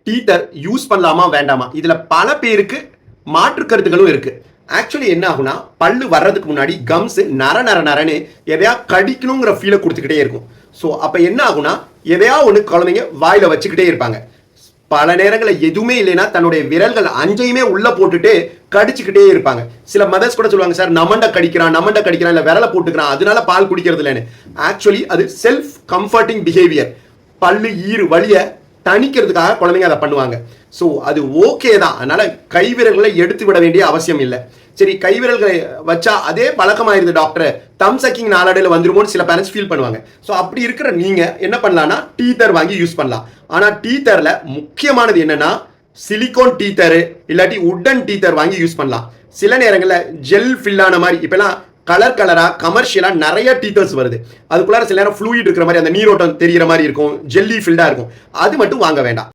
டீத்தர் use பண்ணலாமா வேண்டாமா இதுல பல பேருக்கு மாற்று கருத்துகளும் இருக்கு. ஆக்சுவலி என்ன ஆகுனா பல்லு வர்றதுக்கு முன்னாடி கம்ஸ் நர நர நரன்னு எதையா கடிக்கணுங்கிற ஃபீலை கொடுத்துக்கிட்டே இருக்கும். ஸோ அப்போ என்ன ஆகுனா எதையா ஒன்று குழந்தைங்க வாயில வச்சுக்கிட்டே இருப்பாங்க. பல நேரங்களில் எதுவுமே இல்லைன்னா தன்னுடைய விரல்கள் அஞ்சையுமே உள்ள போட்டுட்டு கடிச்சுக்கிட்டே இருப்பாங்க. சில மதர்ஸ் கூட சொல்லுவாங்க, சார் நமண்ட கடிக்கிறான் இல்லை விரலை போட்டுக்கிறான் அதனால பால் குடிக்கிறது இல்லைன்னு. ஆக்சுவலி அது செல்ஃப் கம்ஃபர்டிங் பிஹேவியர். பல்லு ஈறு வழிய தணிக்கிறதுக்காக குழந்தைங்க அதை பண்ணுவாங்க. ஸோ அது ஓகே தான். அதனால கைவிரல்களை எடுத்து விட வேண்டிய அவசியம் இல்லை. சரி, கைவிரல்களை வச்சா அதே பழக்கமாயிருது டாக்டர், தம் சக்கிங் நாளடைவில் வந்துருமோன்னு சில பேரண்ட்ஸ் ஃபீல் பண்ணுவாங்க. ஸோ அப்படி இருக்கிற நீங்க என்ன பண்ணலாம்னா டீத்தர் வாங்கி யூஸ் பண்ணலாம். ஆனால் டீத்தர்ல முக்கியமானது என்னன்னா சிலிகான் டீத்தர் இல்லாட்டி உட்டன் டீத்தர் வாங்கி யூஸ் பண்ணலாம். சில நேரங்களில் ஜெல் ஃபில்லான மாதிரி இப்பெல்லாம் கலர் கலரா கமர்ஷியலா நிறைய டீத்தர்ஸ் வருது. அதுக்குள்ளார சில நேரம் ஃப்ளூயிட் இருக்கிற மாதிரி அந்த நீரோட்டம் தெரிகிற மாதிரி இருக்கும், ஜெல்லி ஃபில்டா இருக்கும். அது மட்டும் வாங்க வேண்டாம்.